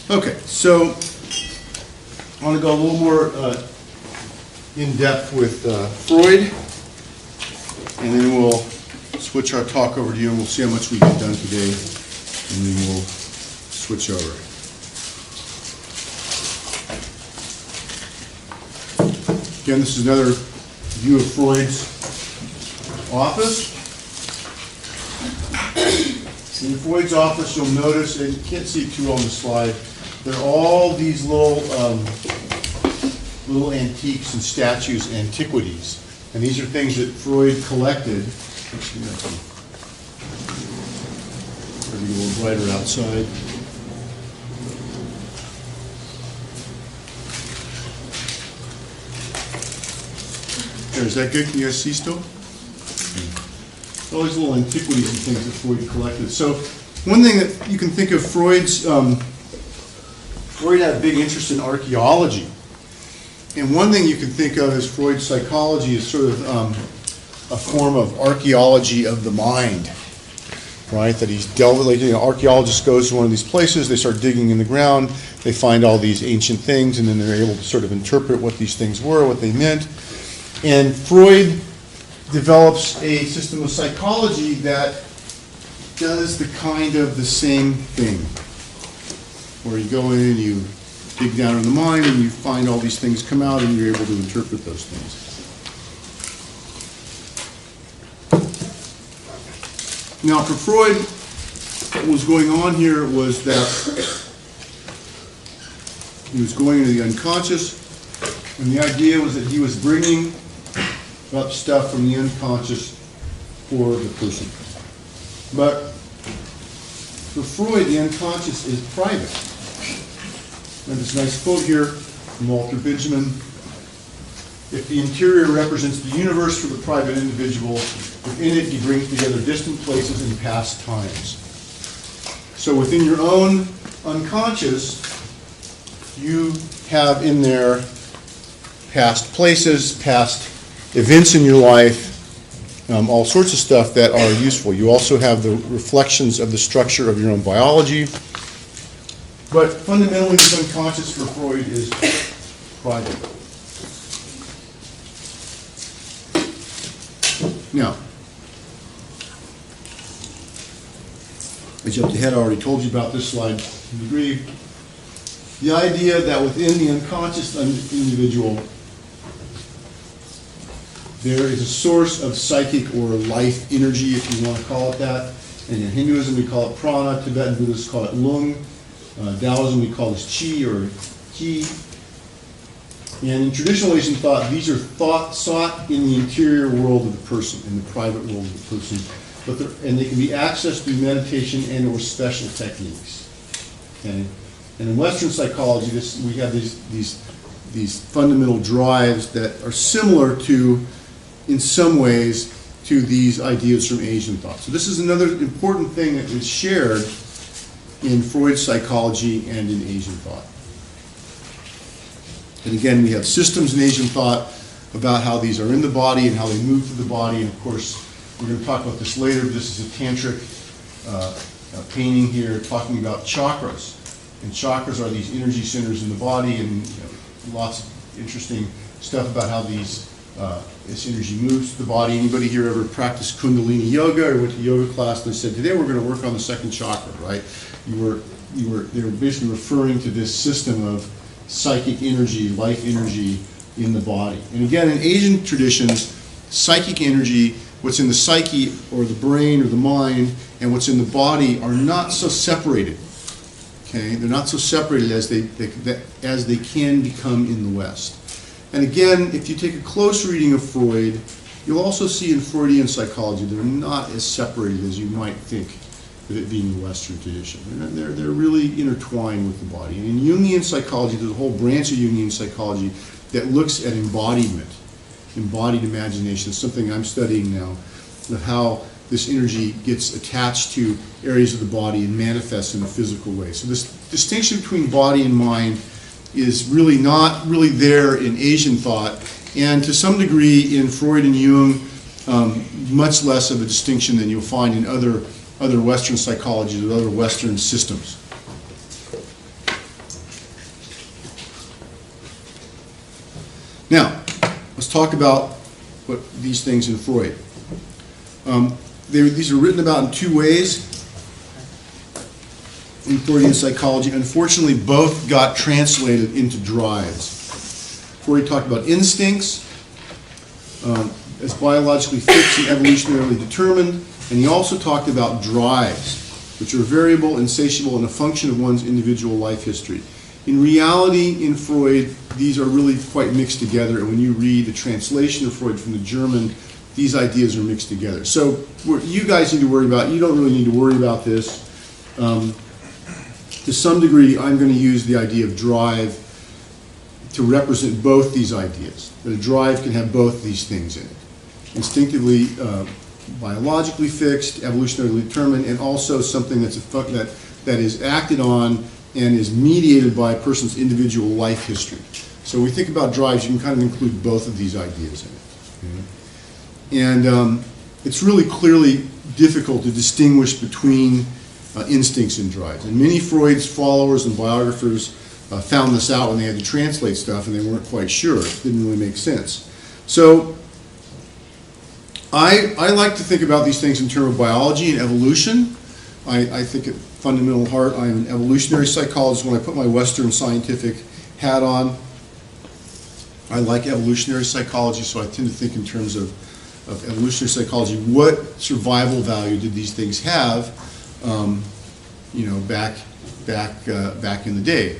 Okay, so I want to go a little more in depth with Freud, and then we'll switch our talk over to you, and we'll see how much we get done today, and then we'll switch over. Again, this is another view of Freud's office. In Freud's office, you'll notice, and you can't see it too well on the slide, there are all these little antiques and statues, antiquities. And these are things that Freud collected. Actually, a little brighter outside. There, is that good? Can you guys see still? All these little antiquities and things that Freud collected. So one thing that you can think of Freud had a big interest in archaeology. And one thing you can think of as Freud's psychology is sort of a form of archaeology of the mind, right? That he's delved, like, you know, archaeologist goes to one of these places, they start digging in the ground, they find all these ancient things, and then they're able to sort of interpret what these things were, what they meant. And Freud develops a system of psychology that does the kind of the same thing, where you go in and you dig down in the mind and you find all these things come out and you're able to interpret those things. Now for Freud, what was going on here was that he was going into the unconscious, and the idea was that he was bringing up stuff from the unconscious for the person. But for Freud, the unconscious is private. And this nice quote here from Walter Benjamin: if the interior represents the universe for the private individual, within it he brings together distant places and past times. So within your own unconscious, you have in there past places, past events in your life, all sorts of stuff that are useful. You also have the reflections of the structure of your own biology. But fundamentally, the unconscious for Freud is private. Now, I jumped ahead, I already told you about this slide to a degree. The idea that within the unconscious individual, there is a source of psychic or life energy, if you want to call it that. And in Hinduism, we call it prana. Tibetan Buddhists call it lung. Taoism, we call this qi or qi. And in traditional Asian thought, these are thoughts sought in the interior world of the person, in the private world of the person. And they can be accessed through meditation and or special techniques. Okay? And in Western psychology, we have these fundamental drives that are similar to, in some ways, to these ideas from Asian thought. So this is another important thing that is shared in Freud's psychology and in Asian thought. And again, we have systems in Asian thought about how these are in the body and how they move through the body. And of course, we're going to talk about this later. This is a tantric painting here talking about chakras. And chakras are these energy centers in the body, and lots of interesting stuff about how this energy moves through the body. Anybody here ever practiced Kundalini yoga or went to yoga class and they said, today we're going to work on the second chakra, right? They were basically referring to this system of psychic energy, life energy in the body. And again, in Asian traditions, psychic energy, what's in the psyche or the brain or the mind, and what's in the body are not so separated. Okay, they're not so separated as they can become in the West. And again, if you take a close reading of Freud, you'll also see in Freudian psychology they're not as separated as you might think of it being the Western tradition. They're really intertwined with the body. And in Jungian psychology, there's a whole branch of Jungian psychology that looks at embodiment, embodied imagination, something I'm studying now, of how this energy gets attached to areas of the body and manifests in a physical way. So this distinction between body and mind is really not really there in Asian thought, and to some degree in Freud and Jung, much less of a distinction than you'll find in other Western psychologies or other Western systems. Now, let's talk about what these things in Freud. These are written about in two ways in Freudian psychology. Unfortunately, both got translated into drives. Freud talked about instincts as biologically fixed and evolutionarily determined, and he also talked about drives, which are variable, insatiable, and a function of one's individual life history. In reality, in Freud, these are really quite mixed together, and when you read the translation of Freud from the German, these ideas are mixed together. So what you guys need to worry about, you don't really need to worry about this. To some degree, I'm going to use the idea of drive to represent both these ideas, that a drive can have both these things in it. Instinctively, biologically fixed, evolutionarily determined, and also something that's that is acted on and is mediated by a person's individual life history. So when we think about drives, you can kind of include both of these ideas in it. Okay? And it's really clearly difficult to distinguish between instincts and drives. And many Freud's followers and biographers found this out when they had to translate stuff and they weren't quite sure. It didn't really make sense. So I like to think about these things in terms of biology and evolution. I think at fundamental heart I'm an evolutionary psychologist. When I put my Western scientific hat on, I like evolutionary psychology, so I tend to think in terms of evolutionary psychology. What survival value did these things have, back in the day,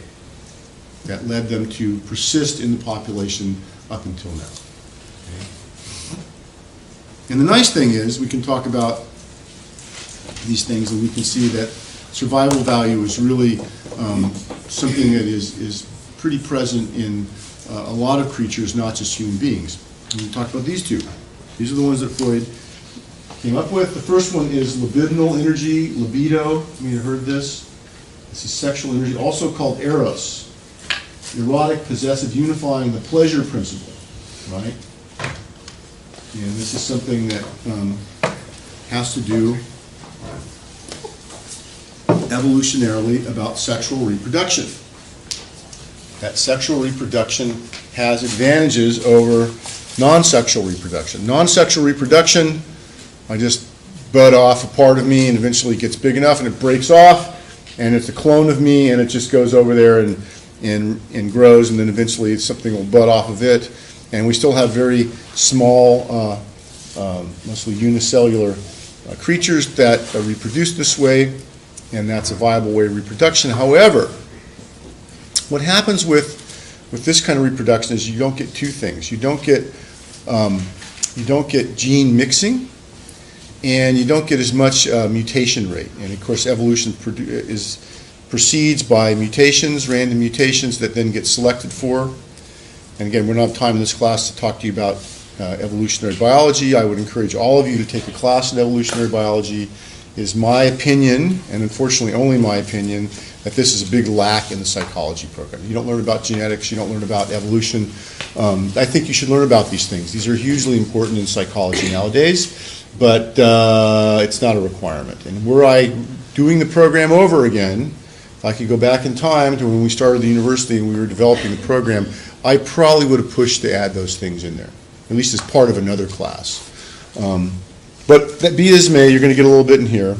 that led them to persist in the population up until now? Okay. And the nice thing is we can talk about these things and we can see that survival value is really something that is pretty present in a lot of creatures, not just human beings. And we talk about these two. These are the ones that Freud came up with. The first one is libidinal energy, libido. You may have heard this. This is sexual energy, also called Eros. Erotic, possessive, unifying, the pleasure principle, right? And this is something that has to do evolutionarily about sexual reproduction. That sexual reproduction has advantages over non-sexual reproduction. Non-sexual reproduction, I just bud off a part of me and eventually it gets big enough and it breaks off and it's a clone of me and it just goes over there and grows, and then eventually something will bud off of it. And we still have very small, mostly unicellular creatures that reproduce this way, and that's a viable way of reproduction. However, what happens with this kind of reproduction is you don't get two things. You don't get gene mixing, and you don't get as much mutation rate. And of course, evolution proceeds by mutations, random mutations that then get selected for. And again, we don't have time in this class to talk to you about evolutionary biology. I would encourage all of you to take a class in evolutionary biology. It is my opinion, and unfortunately only my opinion, that this is a big lack in the psychology program. You don't learn about genetics, you don't learn about evolution. I think you should learn about these things. These are hugely important in psychology nowadays, but it's not a requirement. And were I doing the program over again, if I could go back in time to when we started the university and we were developing the program, I probably would have pushed to add those things in there, at least as part of another class. But that be as may, you're going to get a little bit in here.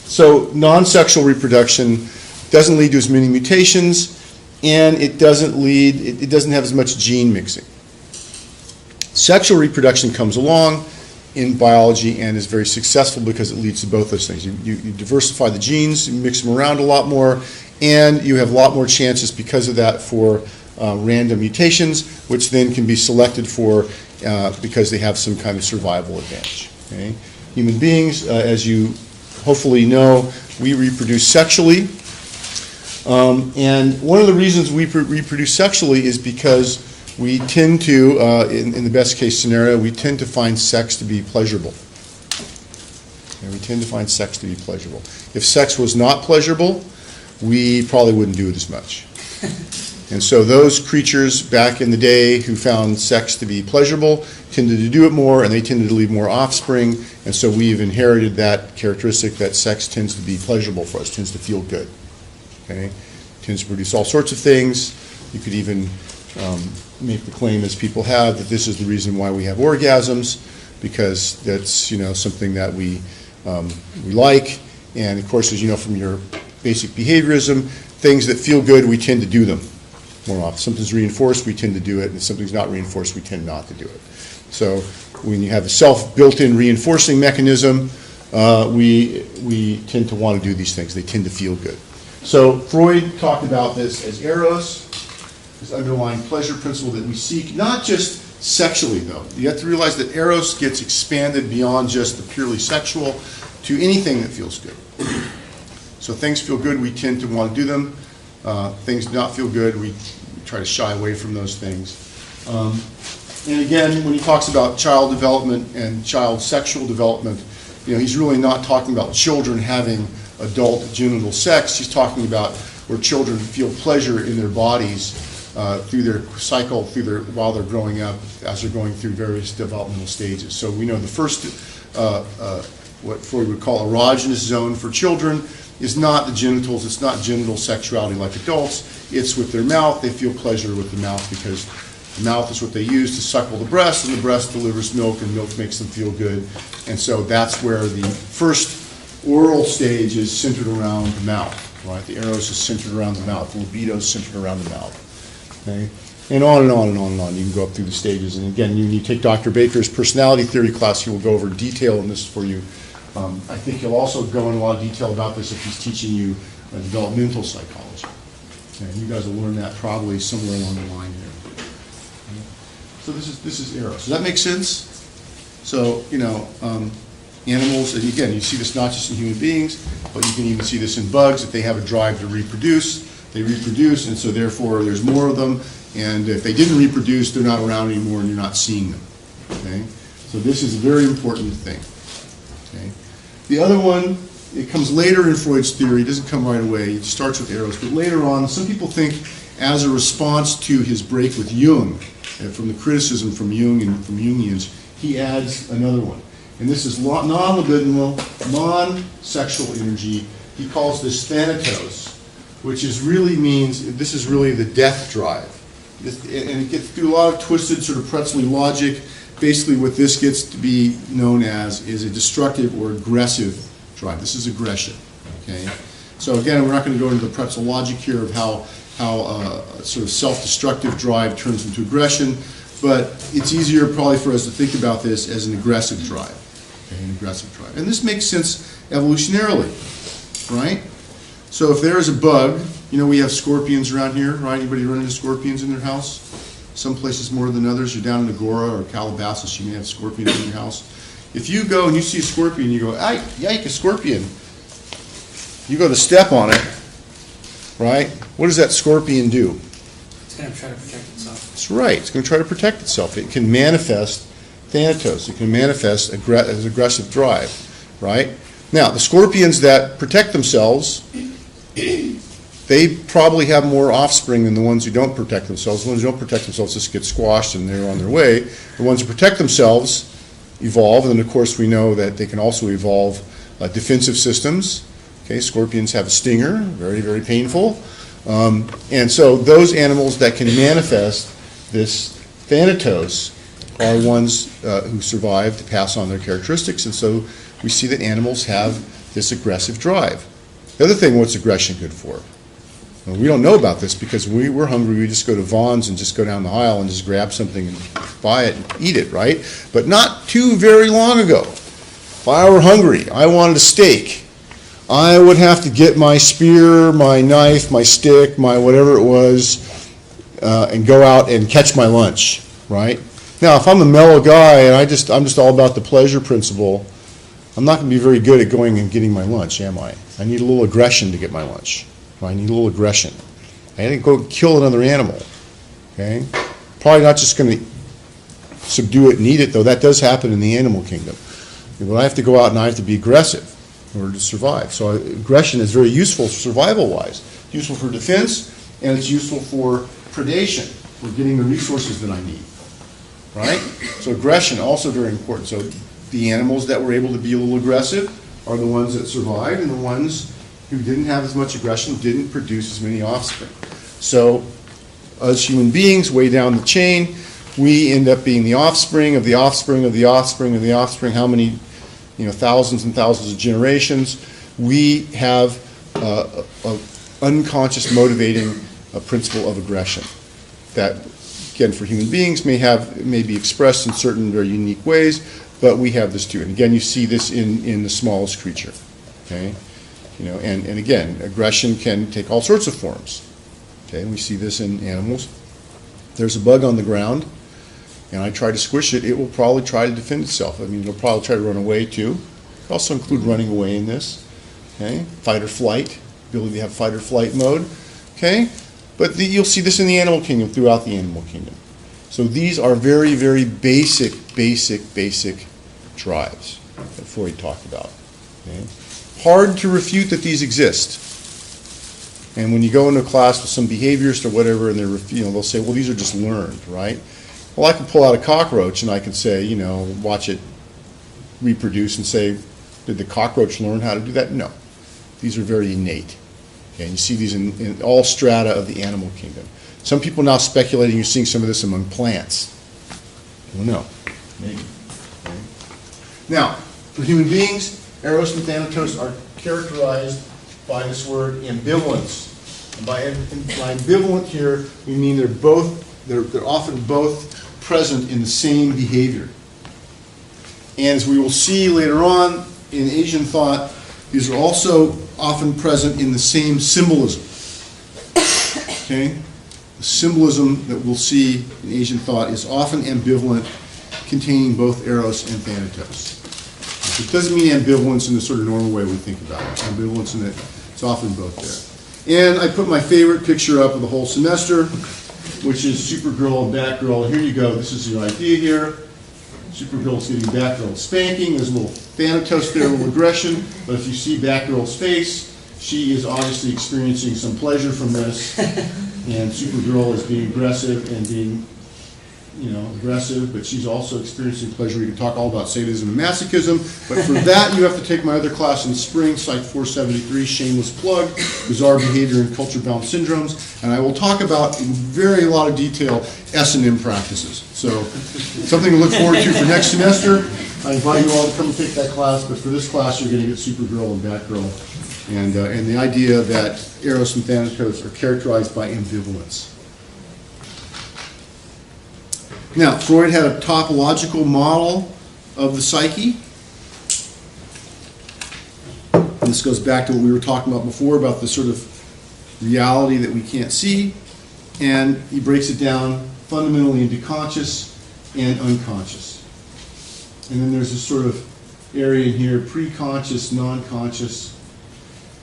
So non-sexual reproduction doesn't lead to as many mutations, and it doesn't have as much gene mixing. Sexual reproduction comes along in biology and is very successful because it leads to both those things. You diversify the genes, you mix them around a lot more, and you have a lot more chances because of that for random mutations, which then can be selected for because they have some kind of survival advantage. Okay? Human beings, as you hopefully know, we reproduce sexually. And one of the reasons we reproduce sexually is because we tend to, in the best case scenario, we tend to find sex to be pleasurable. And we tend to find sex to be pleasurable. If sex was not pleasurable, we probably wouldn't do it as much. And so those creatures back in the day who found sex to be pleasurable tended to do it more, and they tended to leave more offspring, and so we've inherited that characteristic that sex tends to be pleasurable for us, tends to feel good. Okay? Tends to produce all sorts of things. You could even make the claim, as people have, that this is the reason why we have orgasms, because that's, you know, something that we like. And of course, as you know from your basic behaviorism, things that feel good, we tend to do them more often. Something's reinforced, we tend to do it, and if something's not reinforced, we tend not to do it. So when you have a self-built-in reinforcing mechanism, we tend to want to do these things. They tend to feel good. So Freud talked about this as Eros, this underlying pleasure principle that we seek, not just sexually, though. You have to realize that Eros gets expanded beyond just the purely sexual to anything that feels good. So things feel good, we tend to want to do them. Things do not feel good, we try to shy away from those things. And again, when he talks about child development and child sexual development, you know, he's really not talking about children having adult genital sex. He's talking about where children feel pleasure in their bodies through their cycle, while they're growing up, as they're going through various developmental stages. So we know the first, what Freud would call erogenous zone for children, is not the genitals. It's not genital sexuality like adults. It's with their mouth. They feel pleasure with the mouth because the mouth is what they use to suckle the breast, and the breast delivers milk, and milk makes them feel good. And so that's where the first oral stage is centered around the mouth, right? The Eros is centered around the mouth. The libido is centered around the mouth, okay? And on and on and on and on. You can go up through the stages. And again, when you take Dr. Baker's personality theory class, he will go over detail in this for you. I think he'll also go in a lot of detail about this if he's teaching you developmental psychology. And you guys will learn that probably somewhere along the line here. So this is Eros. Does that make sense? So, you know, animals, and again, you see this not just in human beings, but you can even see this in bugs. If they have a drive to reproduce, they reproduce, and so therefore there's more of them. And if they didn't reproduce, they're not around anymore, and you're not seeing them. Okay? So this is a very important thing. Okay? The other one, it comes later in Freud's theory. It doesn't come right away. It starts with Eros, but later on, some people think as a response to his break with Jung, from the criticism from Jung and from Jungians, he adds another one. And this is non-libidinal, non-sexual energy. He calls this Thanatos, which is really means, this is really the death drive. And it gets through a lot of twisted sort of Pretzely logic. Basically what this gets to be known as is a destructive or aggressive drive. This is aggression, okay? So again, we're not going to go into the pretzel logic here of how a sort of self-destructive drive turns into aggression, but it's easier probably for us to think about this as an aggressive drive, okay? An aggressive drive. And this makes sense evolutionarily, right? So if there is a bug, you know, we have scorpions around here, right? Anybody run into scorpions in their house? Some places more than others. You're down in Agora or Calabasas, you may have scorpions in your house. If you go and you see a scorpion, you go, "Ay, yike, a scorpion." You go to step on it, right? What does that scorpion do? It's going to try to protect itself. That's right. It's going to try to protect itself. It can manifest Thanatos. It can manifest as aggressive drive, right? Now, the scorpions that protect themselves, they probably have more offspring than the ones who don't protect themselves. The ones who don't protect themselves just get squashed and they're on their way. The ones who protect themselves evolve, and of course we know that they can also evolve defensive systems. Okay, scorpions have a stinger, very, very painful. And so those animals that can manifest this Thanatos are ones who survive to pass on their characteristics, and so we see that animals have this aggressive drive. The other thing, what's aggression good for? Well, we don't know about this because when we're hungry, we just go to Vaughn's and just go down the aisle and just grab something and buy it and eat it, right? But not too very long ago, if I were hungry, I wanted a steak, I would have to get my spear, my knife, my stick, my whatever it was, and go out and catch my lunch, right? Now, if I'm a mellow guy and I'm just all about the pleasure principle, I'm not going to be very good at going and getting my lunch, am I? I need a little aggression to get my lunch. I need a little aggression. I didn't go kill another animal, okay? Probably not just going to subdue it and eat it, though that does happen in the animal kingdom. But I have to go out and I have to be aggressive in order to survive. So aggression is very useful survival-wise. It's useful for defense, and it's useful for predation, for getting the resources that I need, right? So aggression, also very important. So the animals that were able to be a little aggressive are the ones that survived, and the ones who didn't have as much aggression didn't produce as many offspring. So us human beings, way down the chain, we end up being the offspring of the offspring of the offspring of the offspring. How many, thousands and thousands of generations? We have an unconscious motivating principle of aggression that, again, for human beings may be expressed in certain very unique ways, but we have this too. And again, you see this in the smallest creature. Okay, and again, aggression can take all sorts of forms. Okay, and we see this in animals. There's a bug on the ground, and I try to squish it. It will probably try to defend itself. I mean, it'll probably try to run away too. It also include running away in this. Okay, fight or flight, ability to have fight or flight mode. Okay, but you'll see this in the animal kingdom, throughout the animal kingdom. So these are very, very basic drives that Freud talked about. Okay? Hard to refute that these exist. And when you go into a class with some behaviorist or whatever, and they'll say, well, these are just learned, right? Well, I can pull out a cockroach and I can say, watch it reproduce and say, did the cockroach learn how to do that? No. These are very innate. Okay? And you see these in all strata of the animal kingdom. Some people now speculating you're seeing some of this among plants. Well, no. Maybe. Okay. Now, for human beings, Eros and Thanatos are characterized by this word ambivalence. And by ambivalent here, we mean they're often both present in the same behavior. And as we will see later on in Asian thought, these are also often present in the same symbolism. Okay? The symbolism that we'll see in Asian thought is often ambivalent, containing both Eros and Thanatos. It doesn't mean ambivalence in the sort of normal way we think about it. Ambivalence in it, it's often both there. And I put my favorite picture up of the whole semester, which is Supergirl and Batgirl. Here you go. This is your idea here. Supergirl's giving Batgirl a spanking. There's a little Thanatos there, a little aggression. But if you see Batgirl's face, she is obviously experiencing some pleasure from this. And Supergirl is being aggressive and being aggressive, but she's also experiencing pleasure. We can talk all about sadism and masochism, but for that you have to take my other class in spring, Psych 473, shameless plug, Bizarre Behavior and Culture-Bound Syndromes, and I will talk about in a lot of detail S&M practices. So something to look forward to for next semester. I invite you all to come and take that class, but for this class you're going to get Supergirl and Batgirl, and the idea that Eros and Thanatos are characterized by ambivalence. Now, Freud had a topological model of the psyche. And this goes back to what we were talking about before, about the sort of reality that we can't see. And he breaks it down fundamentally into conscious and unconscious. And then there's this sort of area in here, pre-conscious, non-conscious.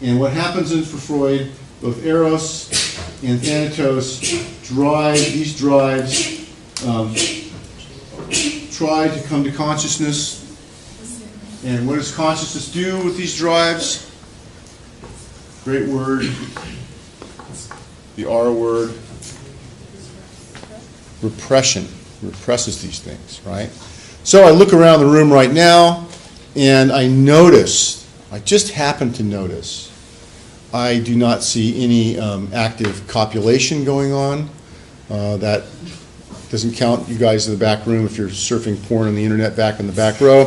And what happens for Freud, both Eros and Thanatos these drives try to come to consciousness. And what does consciousness do with these drives? Great word. The R word. Repression. Represses these things, right? So I look around the room right now and I just happen to notice, I do not see any active copulation going on. That doesn't count you guys in the back room if you're surfing porn on the internet back in the back row.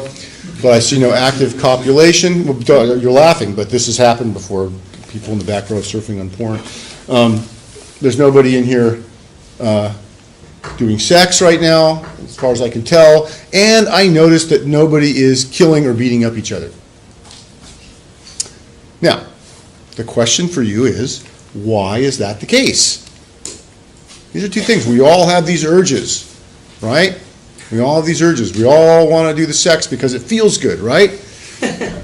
But I see no active copulation. You're laughing, but this has happened before. People in the back row surfing on porn. There's nobody in here doing sex right now, as far as I can tell. And I noticed that nobody is killing or beating up each other. Now, the question for you is, why is that the case? These are two things. We all have these urges, right? We all have these urges. We all want to do the sex because it feels good, right?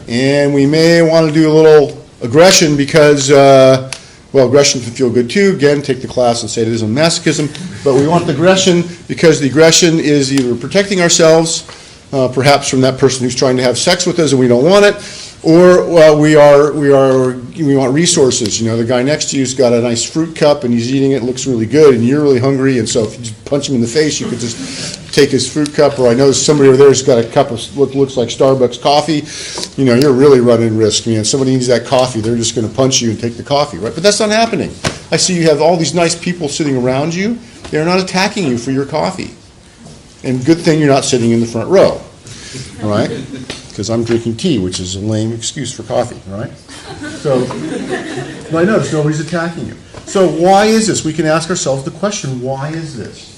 And we may want to do a little aggression because, aggression can feel good too. Again, take the class and say it isn't masochism. But we want the aggression because the aggression is either protecting ourselves, perhaps from that person who's trying to have sex with us and we don't want it, or we want resources. The guy next to you's got a nice fruit cup and he's eating it, looks really good, and you're really hungry, and so if you just punch him in the face, you could just take his fruit cup. Or I know somebody over there who's got a cup of what looks like Starbucks coffee. You're really running risk, man. Somebody needs that coffee, they're just going to punch you and take the coffee, right? But that's not happening. I see you have all these nice people sitting around you. They're not attacking you for your coffee. And good thing you're not sitting in the front row, all right? Because I'm drinking tea, which is a lame excuse for coffee, all right? So, I notice nobody's attacking you. So why is this? We can ask ourselves the question, why is this?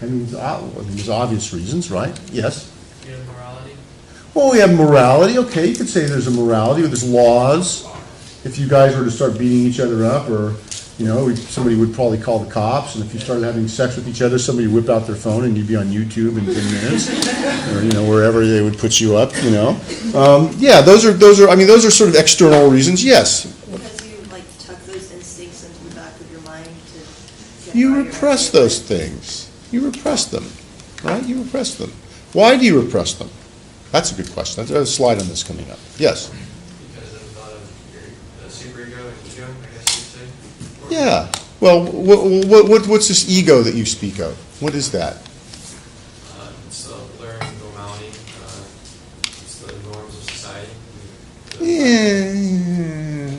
I mean, there's obvious reasons, right? Yes? You have morality? Well, we have morality. Okay, you could say there's a morality, or there's laws. If you guys were to start beating each other up, or, you know, somebody would probably call the cops, and if you started having sex with each other, somebody would whip out their phone, and you'd be on YouTube in 10 minutes, or, you know, wherever they would put you up, you know. Yeah, those are sort of external reasons, yes. Because you, like, tuck those instincts into the back of your mind to get You by your repress behavior. those things. You repress them, right? You repress them. Why do you repress them? That's a good question. There's a slide on this coming up. Yes? Because of your superego and ego, I guess you'd say? Or- Yeah. Well, what's this ego that you speak of? What is that? It's the learned normality, it's the norms of society. Yeah.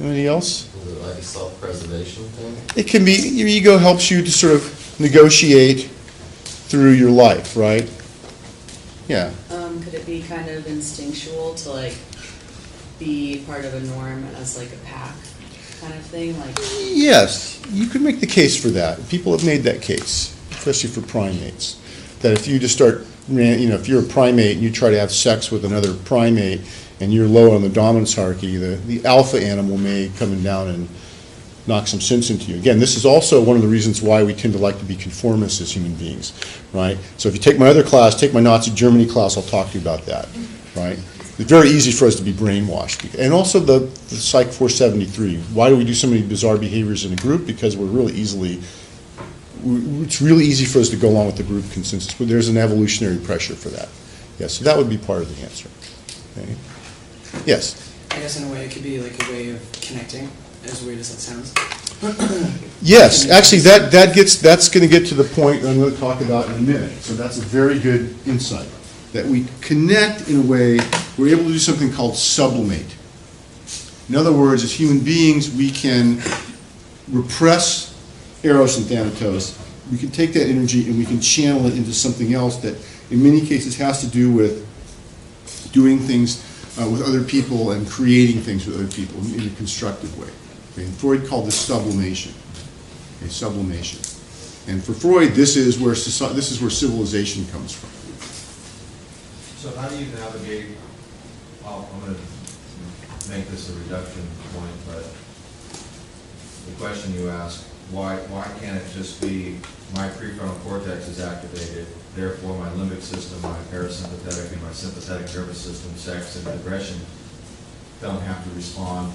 Anybody else? Is it like a self-preservation thing? It can be, your ego helps you to sort of negotiate through your life, right? Yeah. Could it be kind of instinctual to like be part of a norm as like a pack kind of thing? Like Yes, you could make the case for that. People have made that case, especially for primates. That if you just start, you know, if you're a primate and you try to have sex with another primate and you're low on the dominance hierarchy, the alpha animal may come down and knock some sense into you. Again, this is also one of the reasons why we tend to like to be conformists as human beings, right? So if you take my other class, take my Nazi Germany class, I'll talk to you about that, right? It's very easy for us to be brainwashed. And also the Psych 473. Why do we do so many bizarre behaviors in a group? Because it's really easy for us to go along with the group consensus, but there's an evolutionary pressure for that. Yes, so that would be part of the answer. Okay. Yes? I guess in a way it could be like a way of connecting, as weird as that sounds. Yes, actually, that's going to get to the point I'm going to talk about in a minute. So that's a very good insight, that we connect in a way, we're able to do something called sublimate. In other words, as human beings, we can repress Eros and Thanatos. We can take that energy and we can channel it into something else that, in many cases, has to do with doing things with other people and creating things with other people in a constructive way. Okay, and Freud called this sublimation. Okay, sublimation. And for Freud, this is where civilization comes from. So how do you navigate, I'm going to make this a reduction point, but the question you asked, why can't it just be my prefrontal cortex is activated, therefore my limbic system, my parasympathetic and my sympathetic nervous system, sex and aggression don't have to respond.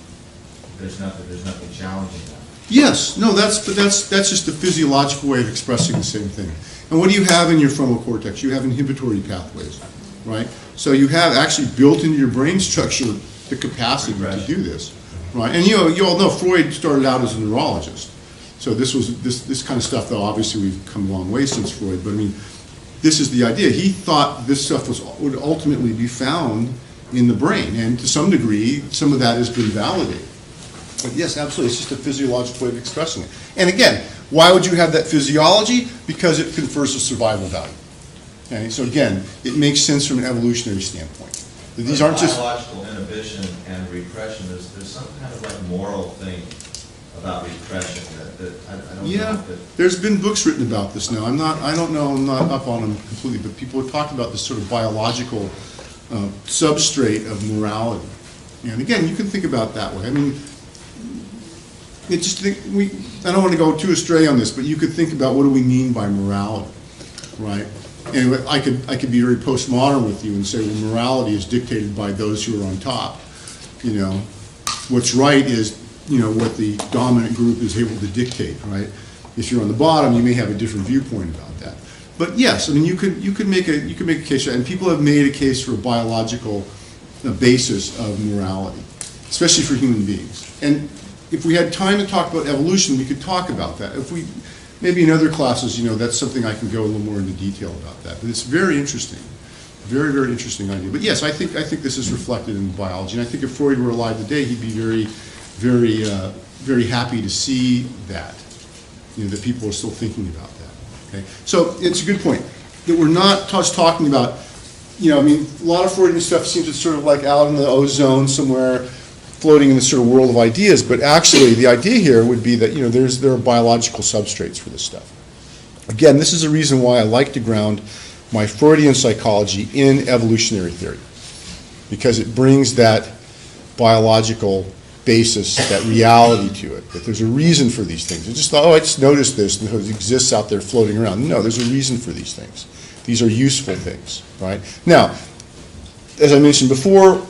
There's nothing challenging that. Yes, no, that's just a physiological way of expressing the same thing. And what do you have in your frontal cortex? You have inhibitory pathways, right? So you have actually built into your brain structure the capacity to do this, right? And you all know Freud started out as a neurologist. So this kind of stuff, though, obviously we've come a long way since Freud, but I mean, this is the idea. He thought this stuff would ultimately be found in the brain, and to some degree, some of that has been validated. But yes, absolutely, it's just a physiological way of expressing it. And again, why would you have that physiology? Because it confers a survival value. Okay, so again, it makes sense from an evolutionary standpoint. These aren't just biological inhibition and repression. There's some kind of like moral thing about repression that I don't know. Yeah, That, there's been books written about this now. I'm not up on them completely, but people have talked about this sort of biological substrate of morality. And again, you can think about it that way. I mean, I don't want to go too astray on this, but you could think about what do we mean by morality, right? And I could be very postmodern with you and say, well, morality is dictated by those who are on top. You know, what's right is, you know, what the dominant group is able to dictate, right? If you're on the bottom, you may have a different viewpoint about that. But yes, I mean, you could make a case, and people have made a case for a biological basis of morality, especially for human beings. And if we had time to talk about evolution, we could talk about that. If we, maybe in other classes, you know, that's something I can go a little more into detail about that. But it's very interesting, very, very interesting idea. But yes, I think this is reflected in biology, and I think if Freud were alive today, he'd be very, very very happy to see that, that people are still thinking about that. Okay, so it's a good point that we're not just talking about, I mean, a lot of Freudian stuff seems it's sort of like out in the ozone somewhere, floating in this sort of world of ideas, but actually the idea here would be that, there are biological substrates for this stuff. Again, this is a reason why I like to ground my Freudian psychology in evolutionary theory, because it brings that biological basis, that reality to it, that there's a reason for these things. It's just, I just noticed this, and it exists out there floating around. No, there's a reason for these things. These are useful things, right? Now, as I mentioned before,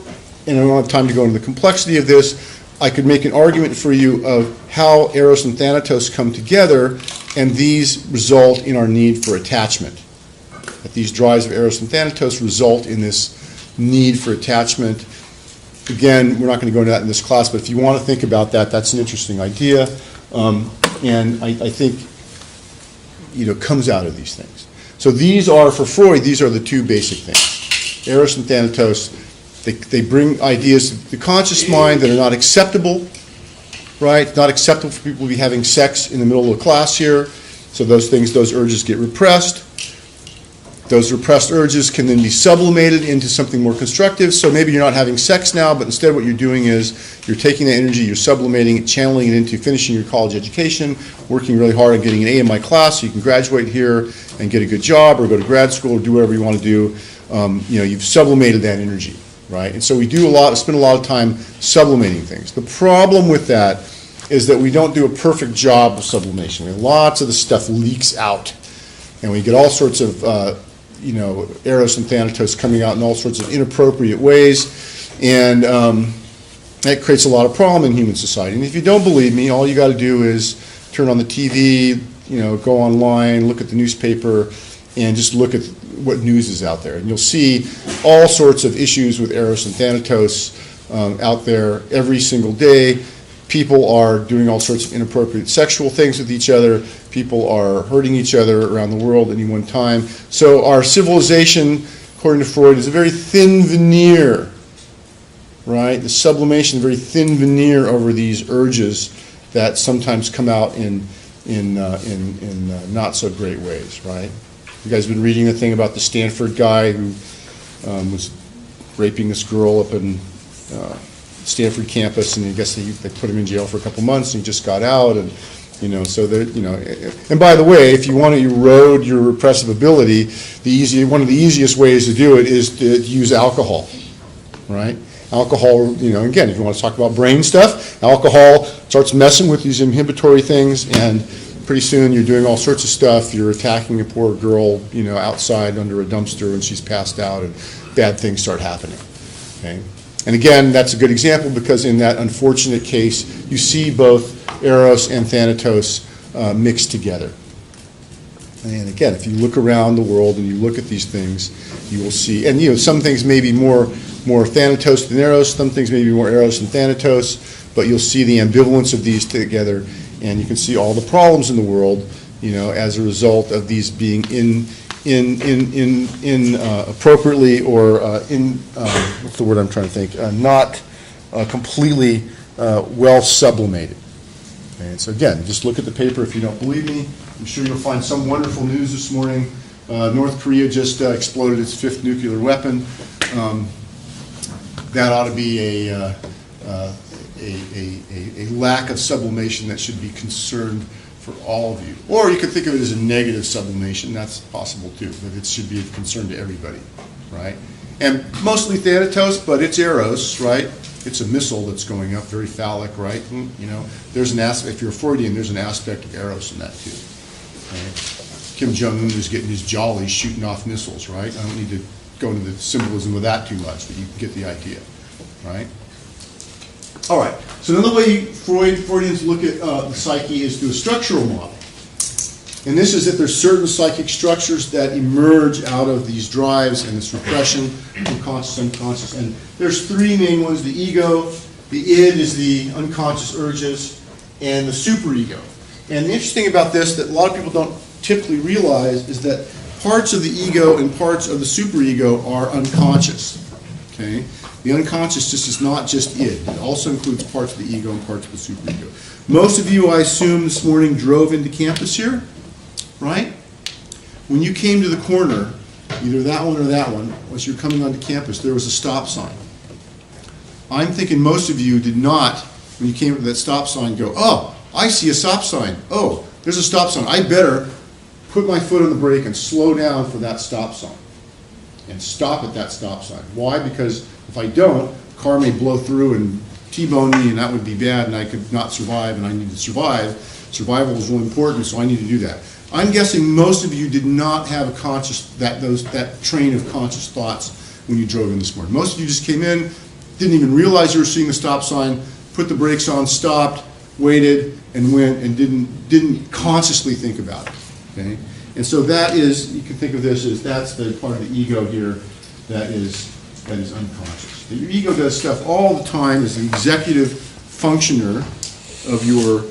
and I don't have time to go into the complexity of this, I could make an argument for you of how Eros and Thanatos come together, and these result in our need for attachment. That these drives of Eros and Thanatos result in this need for attachment. Again, we're not going to go into that in this class, but if you want to think about that, that's an interesting idea, and I think comes out of these things. So these are, for Freud, these are the two basic things. Eros and Thanatos, they bring ideas to the conscious mind that are not acceptable, right? Not acceptable for people to be having sex in the middle of the class here. So those things, those urges get repressed. Those repressed urges can then be sublimated into something more constructive. So maybe you're not having sex now, but instead what you're doing is you're taking that energy, you're sublimating it, channeling it into finishing your college education, working really hard on getting an A in my class so you can graduate here and get a good job or go to grad school or do whatever you want to do. You've sublimated that energy, right? And so we spend a lot of time sublimating things. The problem with that is that we don't do a perfect job of sublimation. I mean, lots of the stuff leaks out, and we get all sorts of Eros and Thanatos coming out in all sorts of inappropriate ways, and that creates a lot of problem in human society. And if you don't believe me, all you got to do is turn on the TV, go online, look at the newspaper, and just look at what news is out there. And you'll see all sorts of issues with Eros and Thanatos out there every single day. People are doing all sorts of inappropriate sexual things with each other. People are hurting each other around the world at any one time. So our civilization, according to Freud, is a very thin veneer, right? The sublimation, very thin veneer over these urges that sometimes come out in not so great ways, right? You guys been reading the thing about the Stanford guy who was raping this girl up in Stanford campus, and I guess they put him in jail for a couple months, and he just got out, and so and by the way, if you want to erode your repressive ability, one of the easiest ways to do it is to use alcohol, right? Alcohol, again, if you want to talk about brain stuff, alcohol starts messing with these inhibitory things, and pretty soon you're doing all sorts of stuff. You're attacking a poor girl, outside under a dumpster when she's passed out, and bad things start happening, okay? And again, that's a good example because in that unfortunate case, you see both Eros and Thanatos mixed together. And again, if you look around the world and you look at these things, you will see, and some things may be more Thanatos than Eros, some things may be more Eros than Thanatos, but you'll see the ambivalence of these together, and you can see all the problems in the world, as a result of these being appropriately or what's the word I'm trying to think? Not completely well sublimated. And so again, just look at the paper if you don't believe me. I'm sure you'll find some wonderful news this morning. North Korea just exploded its 5th nuclear weapon. That ought to be a lack of sublimation that should be concerned for all of you. Or you could think of it as a negative sublimation. That's possible too, but it should be of concern to everybody, right? And mostly Thanatos, but it's Eros, right? It's a missile that's going up, very phallic, right? There's an aspect, if you're a Freudian, there's an aspect of Eros in that too. Right? Kim Jong-un is getting his jollies shooting off missiles, right? I don't need to go into the symbolism of that too much, but you can get the idea, right? All right, so another way Freudians look at the psyche is through a structural model. And this is that there's certain psychic structures that emerge out of these drives and this repression, unconscious, unconscious. And there's 3 main ones: the ego, the id is the unconscious urges, and the superego. And the interesting thing about this that a lot of people don't typically realize is that parts of the ego and parts of the superego are unconscious. okay? The unconscious just is not just id. It also includes parts of the ego and parts of the superego. Most of you, I assume, this morning drove into campus here, right? When you came to the corner, either that one or that one, as you're coming onto campus, there was a stop sign. I'm thinking most of you did not, when you came to that stop sign, go, oh, I see a stop sign. Oh, there's a stop sign. I better put my foot on the brake and slow down for that stop sign and stop at that stop sign. Why? Because if I don't, the car may blow through and T-bone me, and that would be bad, and I could not survive, and I need to survive. Survival is really important, so I need to do that. I'm guessing most of you did not have a conscious, that train of conscious thoughts when you drove in this morning. Most of you just came in, didn't even realize you were seeing the stop sign, put the brakes on, stopped, waited, and went, and didn't consciously think about it. Okay? And so that is, you can think of this as that's the part of the ego here that is unconscious. Your ego does stuff all the time as an executive functioner of your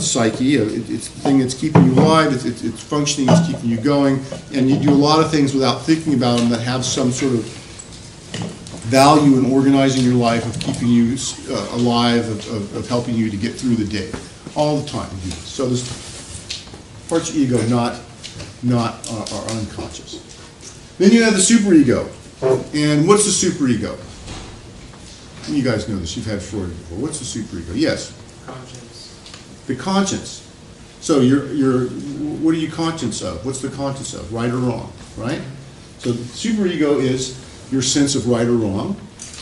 psyche. It's the thing that's keeping you alive, it's functioning, it's keeping you going, and you do a lot of things without thinking about them that have some sort of value in organizing your life, of keeping you alive, of helping you to get through the day. All the time. So there's parts of ego are unconscious. Then you have the superego. And what's the superego? You guys know this, you've had Freud before. What's the superego? Yes? Conscience. The conscience. So what are you conscious of? What's the conscience of? Right or wrong, right? So the superego is your sense of right or wrong.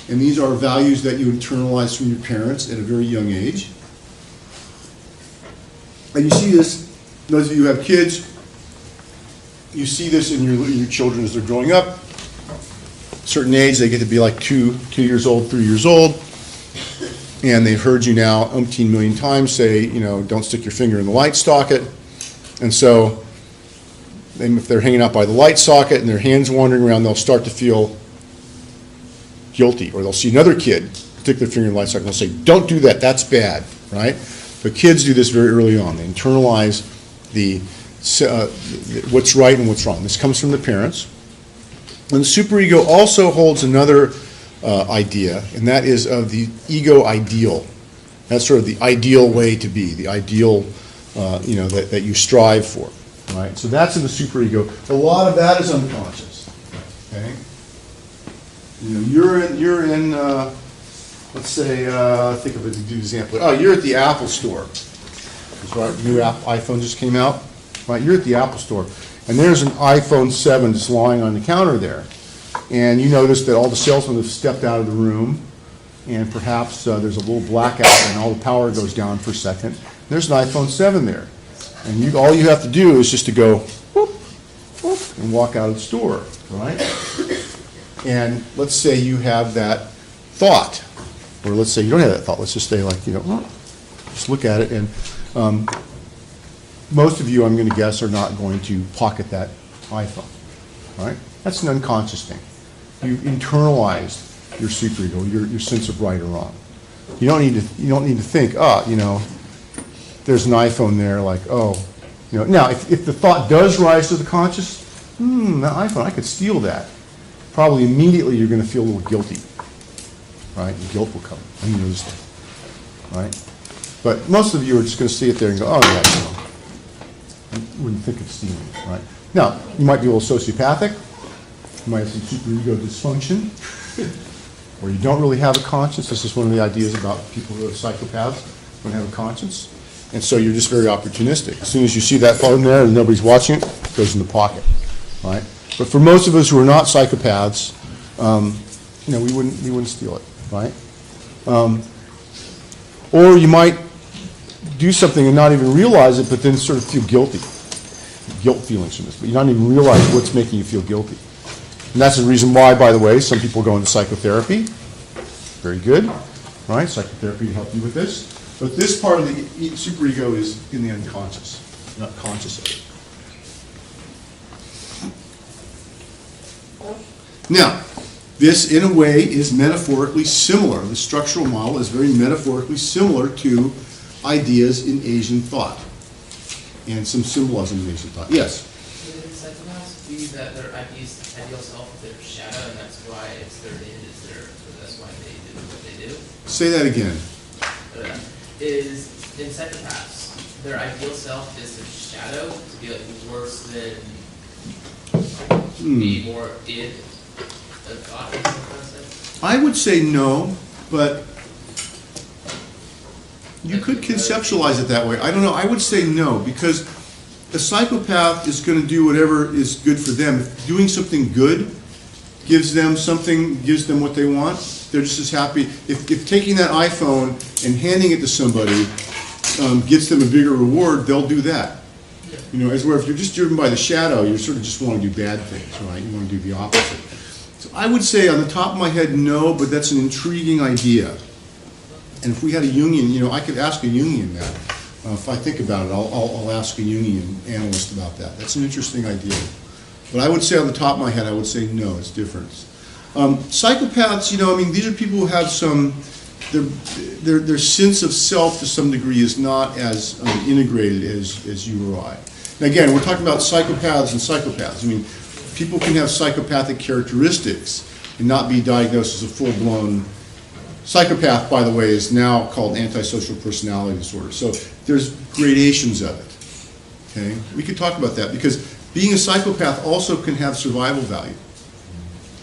And these are values that you internalize from your parents at a very young age. And you see this, those of you who have kids, you see this in your children as they're growing up. Certain age, they get to be like 2 years old, 3 years old, and they've heard you now umpteen million times say, don't stick your finger in the light socket. And so if they're hanging out by the light socket and their hands wandering around, they'll start to feel guilty. Or they'll see another kid stick their finger in the light socket and they'll say, don't do that, that's bad, right? But kids do this very early on. They internalize what's right and what's wrong. This comes from the parents. And the superego also holds another idea, and that is of the ego ideal. That's sort of the ideal way to be, the ideal, that you strive for, right? So that's in the superego. A lot of that is unconscious. Okay. You're in. Let's say, think of an example. Oh, you're at the Apple store. That's right. New iPhone just came out. Right. You're at the Apple store. And there's an iPhone 7 just lying on the counter there. And you notice that all the salesmen have stepped out of the room, and perhaps there's a little blackout and all the power goes down for a second. There's an iPhone 7 there. And all you have to do is just to go, whoop, whoop, and walk out of the store, right? And let's say you have that thought, or let's say you don't have that thought. Let's just say just look at it, and most of you, I'm going to guess, are not going to pocket that iPhone, right? That's an unconscious thing. You internalized your superego, your sense of right or wrong. You don't need to think, there's an iPhone there, Now, if the thought does rise to the conscious, that iPhone, I could steal that. Probably immediately you're going to feel a little guilty, right? The guilt will come. You know this thing, right? But most of you are just going to see it there and go, oh yeah, I wouldn't think of stealing it, right? Now, you might be a little sociopathic. You might have some superego dysfunction, or you don't really have a conscience. This is one of the ideas about people who are psychopaths, don't have a conscience. And so you're just very opportunistic. As soon as you see that phone there and nobody's watching it, it goes in the pocket, right? But for most of us who are not psychopaths, we wouldn't steal it, right? Or you might do something and not even realize it, but then sort of feel guilty. Guilt feelings from this, but you don't even realize what's making you feel guilty. And that's the reason why, by the way, some people go into psychotherapy. Very good, right? Psychotherapy to help you with this. But this part of the superego is in the unconscious, not conscious of it. Now, this, in a way, is metaphorically similar. The structural model is very metaphorically similar to ideas in Asian thought and some symbolism in Asian thought. Yes? In psychopaths, do you that their ideal self is their shadow, and that's why it's their id, that's why they do what they do. Say that again. Is in psychopaths, their ideal self is their shadow to be like worse than be more id than thought. Is that what I'm saying? I would say no, but you could conceptualize it that way. I don't know. I would say no, because a psychopath is going to do whatever is good for them. If doing something good gives them what they want, they're just as happy. If taking that iPhone and handing it to somebody gets them a bigger reward, they'll do that. You know, as where if you're just driven by the shadow, you sort of just want to do bad things, right? You want to do the opposite. So I would say on the top of my head, no, but that's an intriguing idea. And if we had a Jungian, you know, I could ask a Jungian that. If I think about it, I'll ask a Jungian analyst about that. That's an interesting idea. But I would say on the top of my head, I would say no, it's different. Psychopaths, you know, I mean, these are people who have some, their sense of self to some degree is not as integrated as you or I. And again, we're talking about psychopaths and psychopaths. I mean, people can have psychopathic characteristics and not be diagnosed as a full-blown psychopath, by the way, is now called antisocial personality disorder. So there's gradations of it. Okay, we could talk about that because being a psychopath also can have survival value.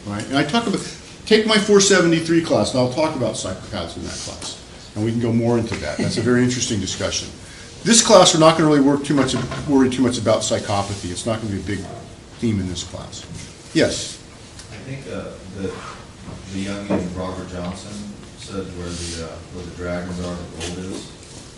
Right? And I talk about, take my 473 class, and I'll talk about psychopaths in that class, and we can go more into that. That's a very interesting discussion. This class, we're not going to really worry too much about psychopathy. It's not going to be a big theme in this class. Yes. I think the Jungian Robert Johnson said where the dragons are, the gold is.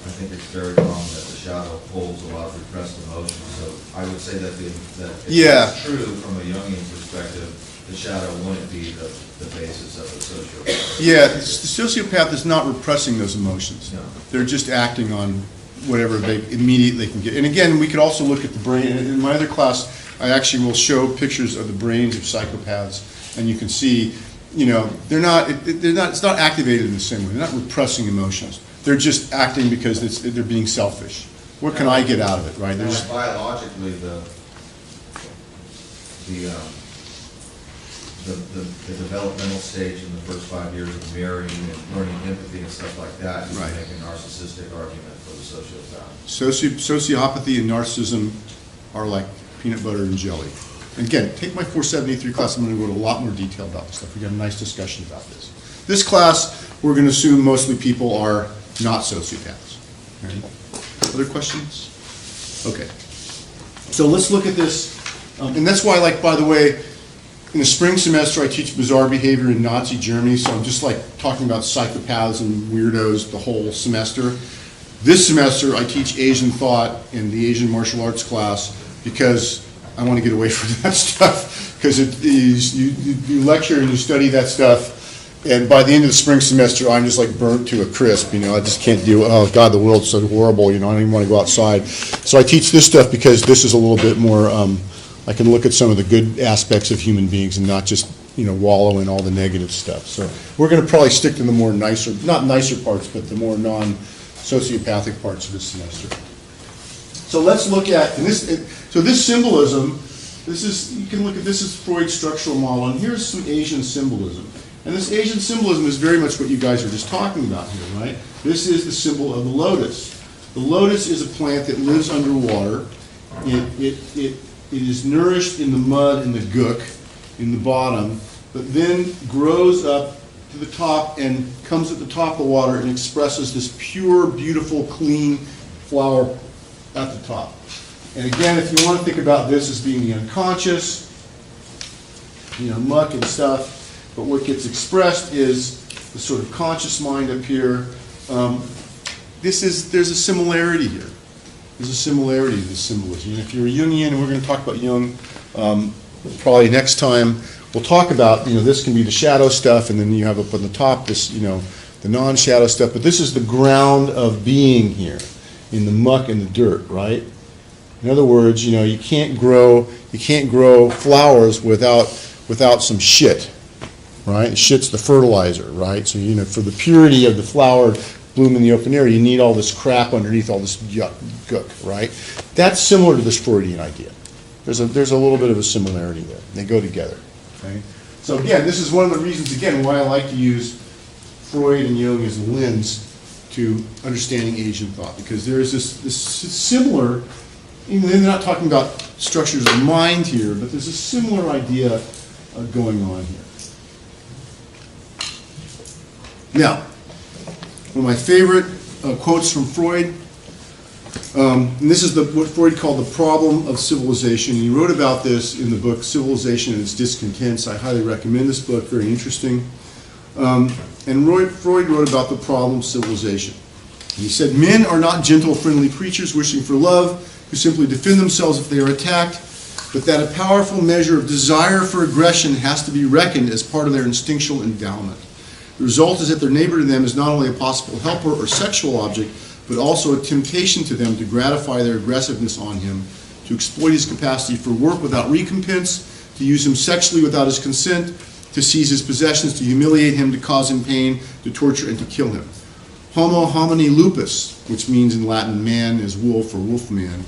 I think it's very common that the shadow holds a lot of repressed emotions. So I would say that if it's true from a Jungian perspective, the shadow wouldn't be the basis of a sociopath. Yeah, the sociopath is not repressing those emotions. No. They're just acting on whatever they immediately can get. And again, we could also look at the brain. In my other class, I actually will show pictures of the brains of psychopaths, and you can see, you know, it's not activated in the same way. They're not repressing emotions. They're just acting because they're being selfish. What can I get out of it, right? They're just, biologically, the developmental stage in the first 5 years of marrying and learning empathy and stuff like that, you can make a narcissistic argument for the sociopath. Sociopathy and narcissism are like peanut butter and jelly. And again, take my 473 class, I'm going to go into a lot more detail about this stuff. We got a nice discussion about this. This class, we're going to assume mostly people are not sociopaths. Okay. Other questions? Okay. So let's look at this. And that's why, like, by the way, in the spring semester, I teach bizarre behavior in Nazi Germany, so I'm just like talking about psychopaths and weirdos the whole semester. This semester, I teach Asian thought in the Asian martial arts class because I want to get away from that stuff. Because you lecture and you study that stuff, and by the end of the spring semester, I'm just like burnt to a crisp. You know, I just can't do. Oh God, the world's so horrible. You know, I don't even want to go outside. So I teach this stuff because this is a little bit more. I can look at some of the good aspects of human beings and not just, you know, wallow in all the negative stuff. So we're going to probably stick to the more nicer, not nicer parts, but the more non-sociopathic parts of this semester. So let's look at, and this symbolism, you can look at, this is Freud's structural model, and here's some Asian symbolism. And this Asian symbolism is very much what you guys are just talking about here, right? This is the symbol of the lotus. The lotus is a plant that lives underwater. It is nourished in the mud and the gook in the bottom, but then grows up to the top and comes at the top of the water and expresses this pure, beautiful, clean flower at the top. And again, if you want to think about this as being the unconscious, you know, muck and stuff, but what gets expressed is the sort of conscious mind up here. There's a similarity here. There's a similarity to this symbolism. And if you're a Jungian, and we're going to talk about Jung probably next time, we'll talk about, you know, this can be the shadow stuff, and then you have up on the top this, you know, the non-shadow stuff. But this is the ground of being here, in the muck and the dirt, right? In other words, you know, you can't grow flowers without some shit, right? Shit's the fertilizer, right? So, you know, for the purity of the flower bloom in the open air, you need all this crap underneath all this gook, right? That's similar to this Freudian idea, There's a little bit of a similarity there. They go together. Okay? So again, this is one of the reasons, again, why I like to use Freud and Jung as a lens to understanding Asian thought, because there is this similar, even though they're not talking about structures of mind here, but there's a similar idea going on here. Now, one of my favorite quotes from Freud, and this is what Freud called the problem of civilization. He wrote about this in the book Civilization and Its Discontents. I highly recommend this book, very interesting. And Freud wrote about the problem of civilization. And he said, men are not gentle, friendly creatures wishing for love, who simply defend themselves if they are attacked, but that a powerful measure of desire for aggression has to be reckoned as part of their instinctual endowment. The result is that their neighbor to them is not only a possible helper or sexual object, but also a temptation to them to gratify their aggressiveness on him, to exploit his capacity for work without recompense, to use him sexually without his consent, to seize his possessions, to humiliate him, to cause him pain, to torture, and to kill him. Homo homini lupus, which means in Latin man is wolf or wolfman.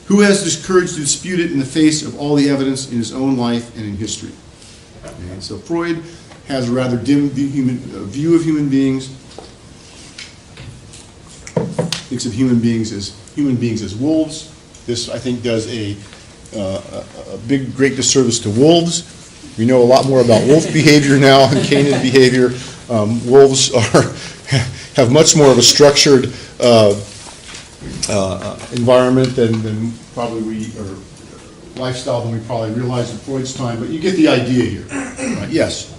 Who has the courage to dispute it in the face of all the evidence in his own life and in history? And so Freud has a rather dim view of human beings. Thinks of human beings as wolves. This, I think, does a great disservice to wolves. We know a lot more about wolf behavior now and canid behavior. Wolves have much more of a structured environment than probably or lifestyle than we probably realized in Freud's time. But you get the idea here. Right? Yes.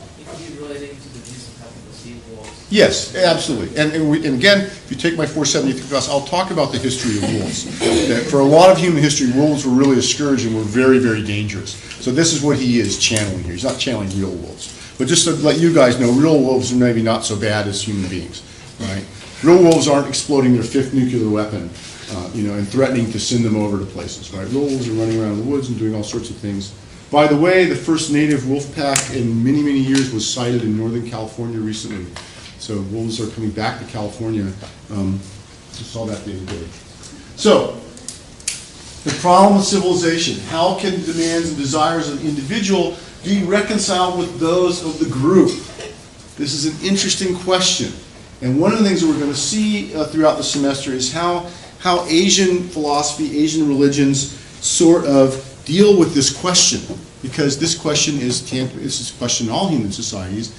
You're relating to the views of how people see wolves. Yes, absolutely. And again, if you take my 473 class, I'll talk about the history of wolves. That for a lot of human history, wolves were really a scourge and were very, very dangerous. So this is what he is channeling here. He's not channeling real wolves. But just to let you guys know, real wolves are maybe not so bad as human beings, right? Real wolves aren't exploding their 5th nuclear weapon, and threatening to send them over to places, right? Real wolves are running around in the woods and doing all sorts of things. By the way, the first native wolf pack in many, many years was sighted in Northern California recently. So wolves are coming back to California. Just saw that the other day. So, the problem of civilization. How can demands and desires of the individual be reconciled with those of the group? This is an interesting question. And one of the things that we're going to see throughout the semester is how Asian philosophy, Asian religions sort of deal with this question. Because this question is a question in all human societies.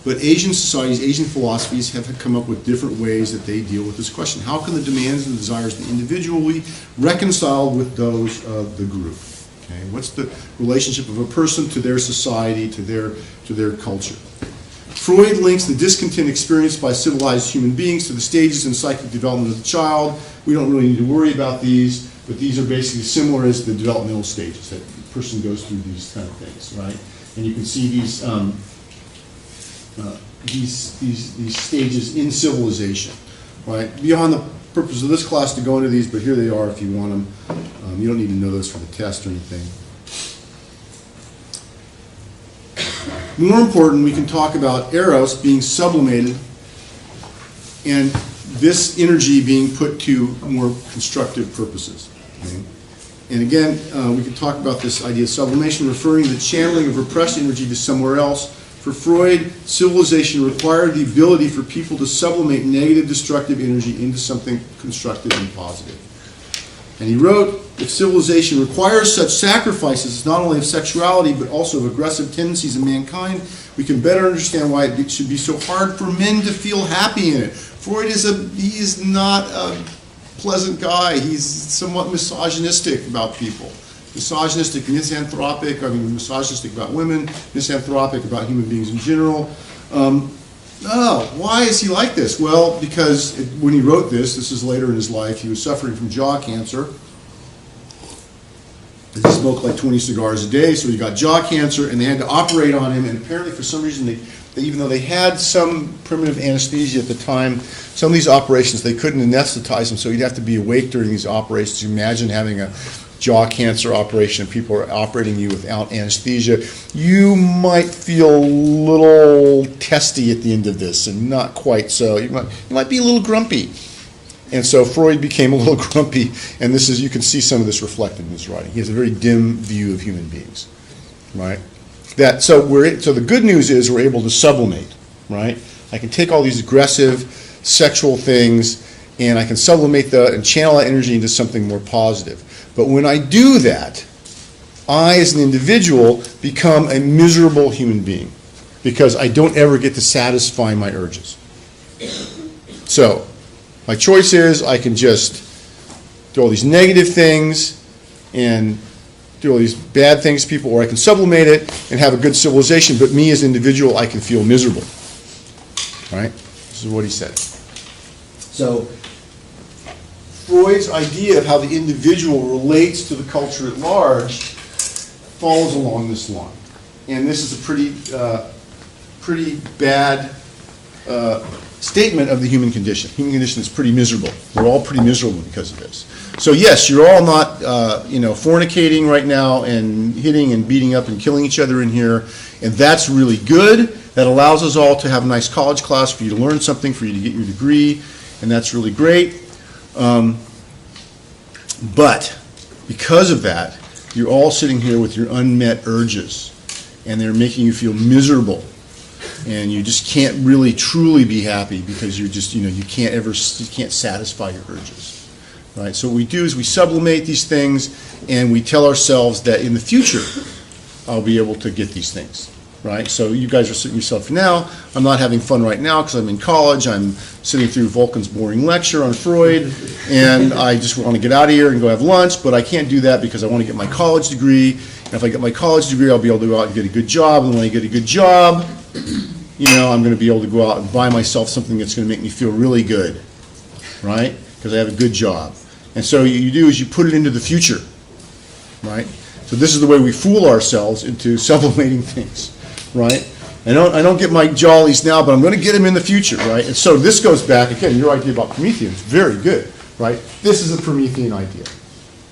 But Asian societies, Asian philosophies have come up with different ways that they deal with this question. How can the demands and desires of the individual be reconciled with those of the group? Okay, what's the relationship of a person to their society, to their culture? Freud links the discontent experienced by civilized human beings to the stages in psychic development of the child. We don't really need to worry about these, but these are basically similar as the developmental stages that the person goes through these kind of things, right? And you can see these stages in civilization, right? Beyond the purpose of this class to go into these, but here they are if you want them. You don't need to know those for the test or anything. More important, we can talk about Eros being sublimated and this energy being put to more constructive purposes. Okay? And again, we can talk about this idea of sublimation, referring to the channeling of repressed energy to somewhere else. For Freud, civilization required the ability for people to sublimate negative, destructive energy into something constructive and positive. And he wrote, if civilization requires such sacrifices, not only of sexuality, but also of aggressive tendencies in mankind, we can better understand why it should be so hard for men to feel happy in it. Freud is not a pleasant guy. He's somewhat misogynistic about people. Misogynistic, misanthropic, misogynistic about women, misanthropic about human beings in general. Why is he like this? Well, because when he wrote this is later in his life, he was suffering from jaw cancer. He smoked like 20 cigars a day, so he got jaw cancer, and they had to operate on him, and apparently for some reason, even though they had some primitive anesthesia at the time, some of these operations, they couldn't anesthetize him, so he'd have to be awake during these operations. You imagine having a jaw cancer operation and people are operating you without anesthesia. You might feel a little testy at the end of this and not quite so. You might be a little grumpy. And so Freud became a little grumpy, and this is, you can see some of this reflected in his writing. He has a very dim view of human beings, right? So the good news is we're able to sublimate, right? I can take all these aggressive sexual things and I can sublimate and channel that energy into something more positive. But when I do that, I as an individual become a miserable human being because I don't ever get to satisfy my urges. So my choice is I can just do all these negative things and do all these bad things to people, or I can sublimate it and have a good civilization, but me as an individual, I can feel miserable. Right? This is what he said. So Freud's idea of how the individual relates to the culture at large falls along this line. And this is a pretty bad statement of the human condition. Human condition is pretty miserable. We're all pretty miserable because of this. So yes, you're all not, fornicating right now and hitting and beating up and killing each other in here, and that's really good. That allows us all to have a nice college class for you to learn something, for you to get your degree, and that's really great. But because of that, you're all sitting here with your unmet urges, and they're making you feel miserable. And you just can't really truly be happy because you're just, you can't satisfy your urges, right? So what we do is we sublimate these things and we tell ourselves that in the future I'll be able to get these things, right? So you guys are sitting yourself now, I'm not having fun right now because I'm in college, I'm sitting through Vulcan's boring lecture on Freud, and I just want to get out of here and go have lunch, but I can't do that because I want to get my college degree, and if I get my college degree I'll be able to go out and get a good job, and when I get a good job, I'm going to be able to go out and buy myself something that's going to make me feel really good, right? Because I have a good job. And so what you do is you put it into the future, right? So this is the way we fool ourselves into sublimating things, right? I don't get my jollies now, but I'm going to get them in the future, right? And so this goes back, again, your idea about Prometheus is very good, right? This is a Promethean idea.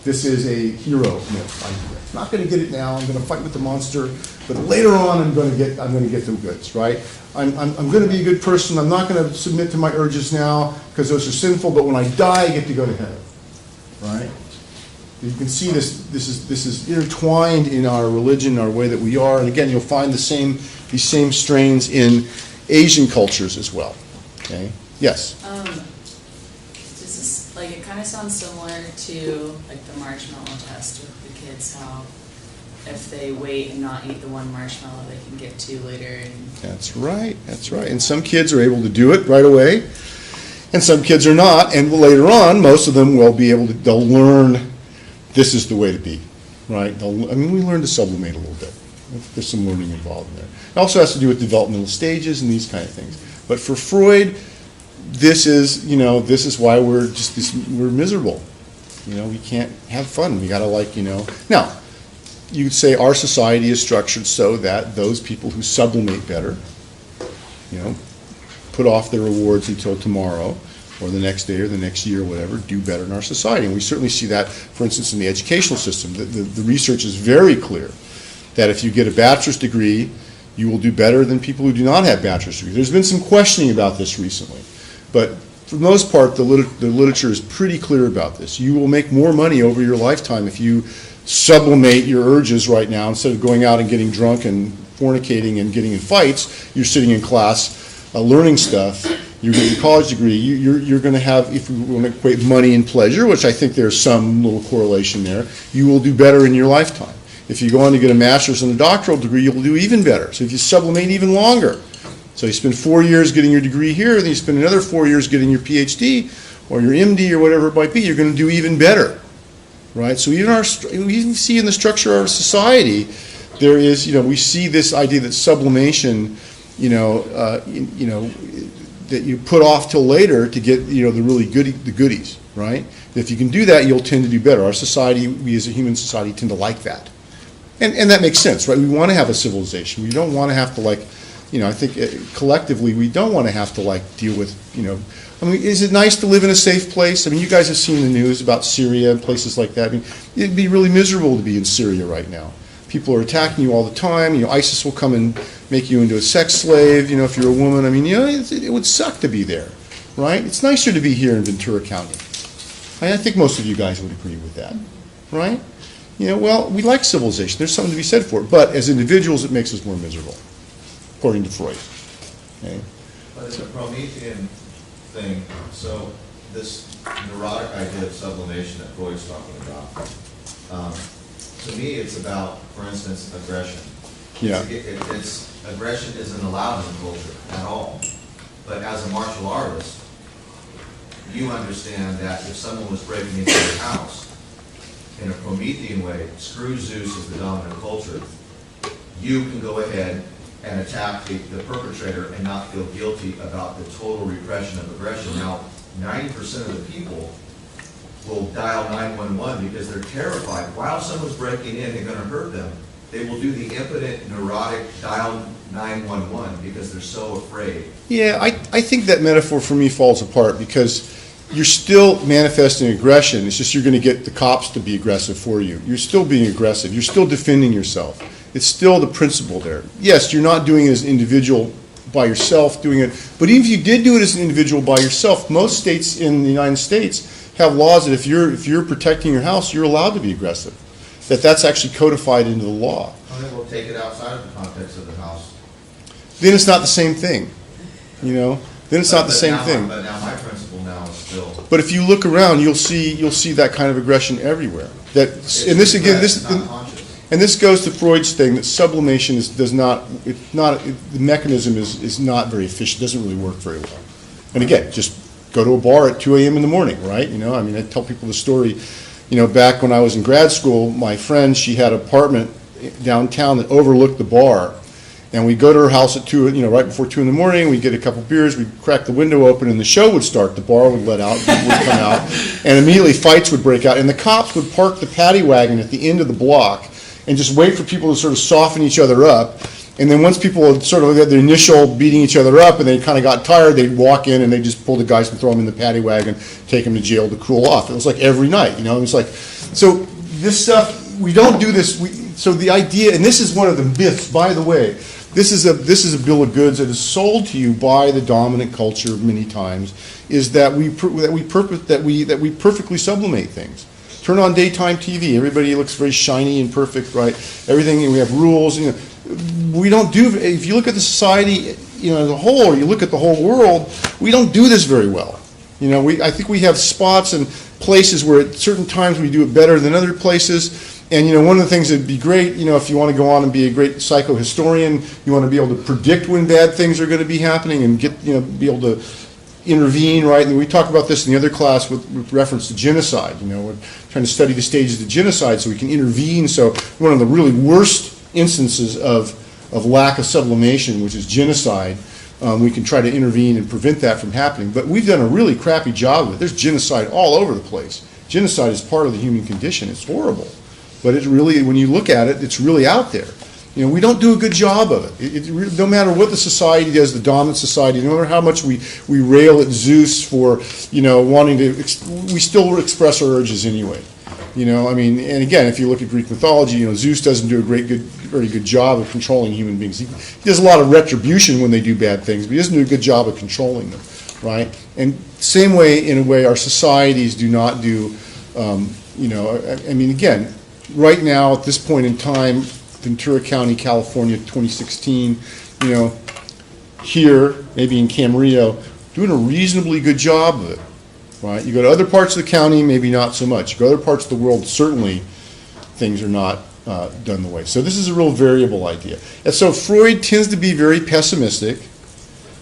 This is a hero myth idea. I'm not going to get it now. I'm going to fight with the monster, but later on I'm going to get the goods, right? I'm going to be a good person. I'm not going to submit to my urges now because those are sinful. But when I die, I get to go to heaven, right? You can see this is intertwined in our religion, our way that we are. And again, you'll find these same strains in Asian cultures as well. Okay. Yes. This is it kind of sounds similar to the marshmallow test with the kids. How if they wait and not eat the one marshmallow, they can get two later. That's right. That's right. And some kids are able to do it right away, and some kids are not. And later on, most of them will be able to. They'll learn. This is the way to be, right? We learn to sublimate a little bit. There's some learning involved in there. It also has to do with developmental stages and these kind of things. But for Freud, this is why we're miserable. We can't have fun. We got to Now, you could say our society is structured so that those people who sublimate better, put off their rewards until tomorrow, or the next day or the next year or whatever, do better in our society. And we certainly see that, for instance, in the educational system. The research is very clear that if you get a bachelor's degree, you will do better than people who do not have bachelor's degrees. There's been some questioning about this recently, but for the most part, the literature is pretty clear about this. You will make more money over your lifetime if you sublimate your urges right now. Instead of going out and getting drunk and fornicating and getting in fights, you're sitting in class learning stuff. You get your college degree, you're going to have, if we want to equate money and pleasure, which I think there's some little correlation there, you will do better in your lifetime. If you go on to get a master's and a doctoral degree, you'll do even better. So if you sublimate even longer, so you spend 4 years getting your degree here, then you spend another 4 years getting your PhD or your MD or whatever it might be, you're going to do even better, right? So even see in the structure of our society, there is, we see this idea that sublimation, that you put off till later to get the really the goodies, right? If you can do that, you'll tend to do better. Our society, we as a human society, tend to like that, and that makes sense, right? We want to have a civilization. We don't want to have to I think collectively we don't want to have to deal with is it nice to live in a safe place? You guys have seen the news about Syria and places like that. It'd be really miserable to be in Syria right now. People are attacking you all the time. ISIS will come and make you into a sex slave. If you're a woman, it would suck to be there, right? It's nicer to be here in Ventura County. I think most of you guys would agree with that, right? You know, well, we like civilization. There's something to be said for it. But as individuals, it makes us more miserable, according to Freud. Okay? But it's a Promethean thing, so this neurotic idea of sublimation that Freud's talking about, to me, it's about, for instance, aggression. Yeah. Aggression isn't allowed in the culture at all. But as a martial artist, you understand that if someone was breaking into your house in a Promethean way, screw Zeus as the dominant culture, you can go ahead and attack the perpetrator and not feel guilty about the total repression of aggression. Now, 90% of the people will dial 911 because they're terrified. While someone's breaking in and going to hurt them, they will do the impotent, neurotic dial 911 because they're so afraid. Yeah, I think that metaphor for me falls apart because you're still manifesting aggression. It's just you're going to get the cops to be aggressive for you. You're still being aggressive. You're still defending yourself. It's still the principle there. Yes, you're not doing it as an individual by yourself doing it, but even if you did do it as an individual by yourself, most states in the United States have laws that if you're protecting your house, you're allowed to be aggressive. That's actually codified into the law. Well, then we'll take it outside of the context of the house. Then it's not the same thing, you know. Then it's not the same thing. But now my principle now is still. But if you look around, you'll see that kind of aggression everywhere. And this goes to Freud's thing that sublimation the mechanism is not very efficient. Doesn't really work very well. And again, just go to a bar at 2 a.m. in the morning, right? You know, I mean, I tell people the story. You know, back when I was in grad school, my friend, she had an apartment downtown that overlooked the bar. And we'd go to her house at 2, you know, right before 2 in the morning. We'd get a couple beers. We'd crack the window open, and the show would start. The bar would let out, people would come out, and immediately fights would break out. And the cops would park the paddy wagon at the end of the block and just wait for people to sort of soften each other up. And then once people had sort of had the initial beating each other up and they kind of got tired, they'd walk in and they'd just pull the guys and throw them in the paddy wagon, take them to jail to cool off. It was like every night, you know. It was like, so this stuff, we don't do this. So the idea, and this is one of the myths, by the way. This is a bill of goods that is sold to you by the dominant culture many times. Is that we perfectly sublimate things. Turn on daytime TV. Everybody looks very shiny and perfect, right? Everything. We have rules. You know, we don't do. If you look at the society, you know, as a whole, or you look at the whole world, we don't do this very well. You know, I think we have spots and places where at certain times we do it better than other places. And, you know, one of the things that'd be great, you know, if you want to go on and be a great psychohistorian, you want to be able to predict when bad things are going to be happening and get, you know, be able to intervene, right? And we talk about this in the other class with reference to genocide. You know, we're trying to study the stages of genocide so we can intervene. So one of the really worst instances of lack of sublimation, which is genocide, we can try to intervene and prevent that from happening. But we've done a really crappy job of it. There's genocide all over the place. Genocide is part of the human condition. It's horrible. But it's really, when you look at it, it's really out there. You know, we don't do a good job of it. No matter what the society does, the dominant society, no matter how much we rail at Zeus for, you know, wanting to, we still express our urges anyway. You know, I mean, and again, if you look at Greek mythology, you know, Zeus doesn't do a very good job of controlling human beings. He does a lot of retribution when they do bad things, but he doesn't do a good job of controlling them, right? And same way, in a way, our societies do not do, you know, I mean, again, right now, at this point in time, Ventura County, California, 2016, you know, here, maybe in Camarillo, doing a reasonably good job of it, right? You go to other parts of the county, maybe not so much. You go to other parts of the world, certainly things are not done the way. So this is a real variable idea. And so Freud tends to be very pessimistic,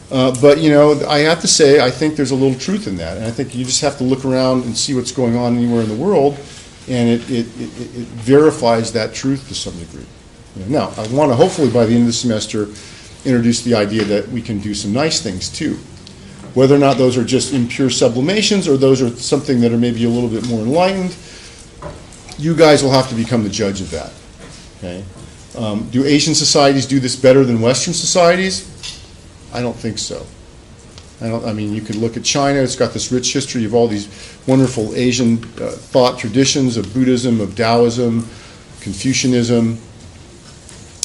but, you know, I have to say, I think there's a little truth in that. And I think you just have to look around and see what's going on anywhere in the world, and it verifies that truth to some degree. You know, now, I want to hopefully by the end of the semester introduce the idea that we can do some nice things too. Whether or not those are just impure sublimations or those are something that are maybe a little bit more enlightened, you guys will have to become the judge of that. Okay? Do Asian societies do this better than Western societies? I don't think so. I mean, you could look at China. It's got this rich history of all these wonderful Asian thought traditions of Buddhism, of Taoism, Confucianism,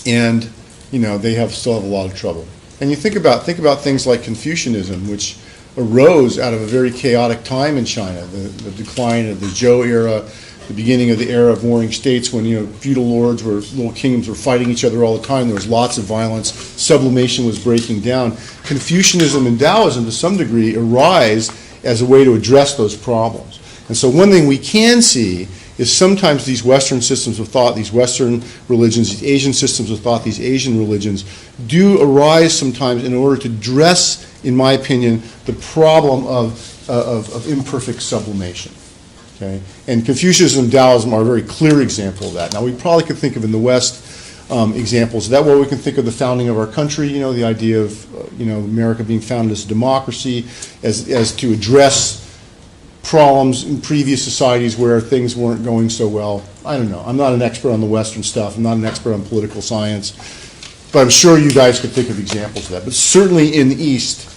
and, you know, they still have a lot of trouble. And you think about things like Confucianism, which arose out of a very chaotic time in China, the decline of the Zhou era, the beginning of the era of warring states when, feudal lords were, little kingdoms were fighting each other all the time. There was lots of violence. Sublimation was breaking down. Confucianism and Taoism, to some degree, arise as a way to address those problems. And so one thing we can see is sometimes these Western systems of thought, these Western religions, these Asian systems of thought, these Asian religions, do arise sometimes in order to address, in my opinion, the problem of imperfect sublimation. Okay? And Confucianism and Taoism are a very clear example of that. Now, we probably could think of in the West examples of that. Well, we can think of the founding of our country, the idea of America being founded as a democracy, as to address problems in previous societies where things weren't going so well. I don't know. I'm not an expert on the Western stuff. I'm not an expert on political science. But I'm sure you guys could think of examples of that. But certainly in the East,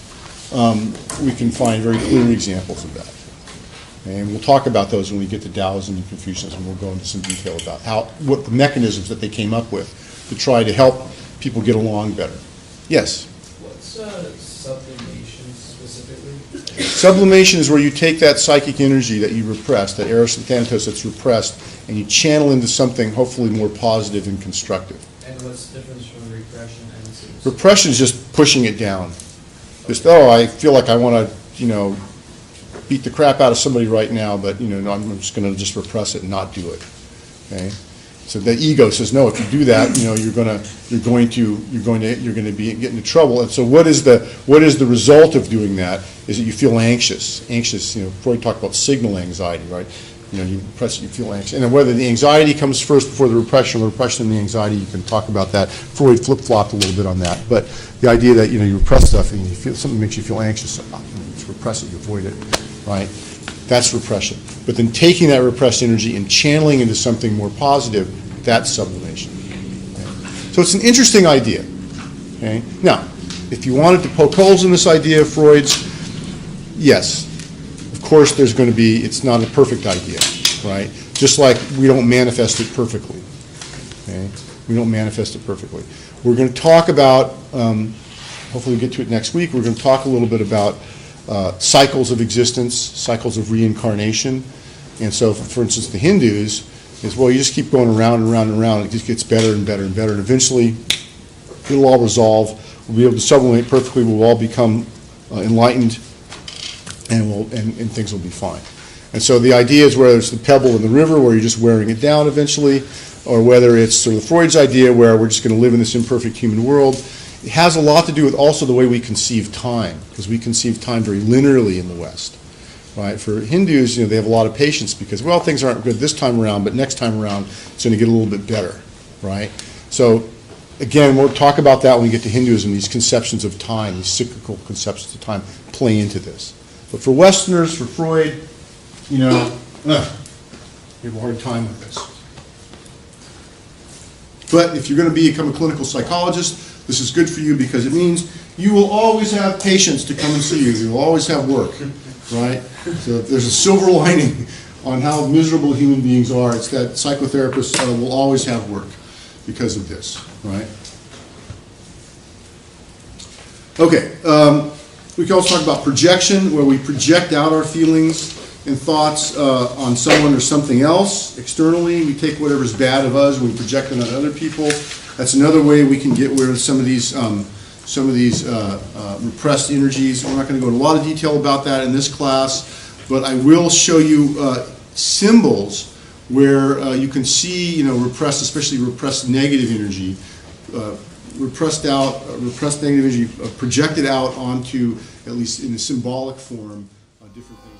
we can find very clear examples of that. And we'll talk about those when we get to Taoism and Confucianism. We'll go into some detail about what the mechanisms that they came up with to try to help people get along better. Yes? What's sublimation specifically? Sublimation is where you take that psychic energy that you repressed, that Eros and Thanatos that's repressed, and you channel into something hopefully more positive and constructive. And what's the difference from repression and sublimation? Repression is just pushing it down. Just, I feel like I want to, beat the crap out of somebody right now, but I'm just going to just repress it and not do it. Okay, so the ego says no. If you do that, you're going to be get into trouble. And so what is the result of doing that? Is that you feel anxious. Anxious. Freud talked about signal anxiety, right? You repress it, you feel anxious. And whether the anxiety comes first before the repression, or the repression and the anxiety, you can talk about that. Freud flip-flopped a little bit on that. But the idea that you repress stuff and you feel something makes you feel anxious, you repress it, you avoid it. Right? That's repression. But then taking that repressed energy and channeling into something more positive, that's sublimation. Okay? So it's an interesting idea. Okay? Now, if you wanted to poke holes in this idea of Freud's, yes, of course there's going to be, it's not a perfect idea, right? Just like we don't manifest it perfectly. Okay? We don't manifest it perfectly. We're going to talk about, hopefully we'll get to it next week, we're going to talk a little bit about cycles of existence, cycles of reincarnation. And so, for instance, the Hindus is, well, you just keep going around and around and around. It just gets better and better and better. And eventually, it'll all resolve. We'll be able to sublimate perfectly. We'll all become enlightened, and things will be fine. And so the idea is whether it's the pebble in the river where you're just wearing it down eventually, or whether it's sort of Freud's idea where we're just going to live in this imperfect human world. It has a lot to do with also the way we conceive time, because we conceive time very linearly in the West, right? For Hindus, they have a lot of patience because, well, things aren't good this time around, but next time around it's going to get a little bit better, right? So, again, we'll talk about that when we get to Hinduism. These conceptions of time, these cyclical conceptions of time play into this. But for Westerners, for Freud, we have a hard time with this. But if you're going to become a clinical psychologist, this is good for you because it means you will always have patients to come and see you. You will always have work, right? So if there's a silver lining on how miserable human beings are, it's that psychotherapists will always have work because of this, right? Okay, we can also talk about projection, where we project out our feelings and thoughts on someone or something else externally. We take whatever's bad of us and we project it on other people. That's another way we can get rid of some of these repressed energies. We're not going to go into a lot of detail about that in this class, but I will show you symbols where you can see, repressed, especially repressed negative energy, repressed negative energy projected out onto, at least in a symbolic form, different things.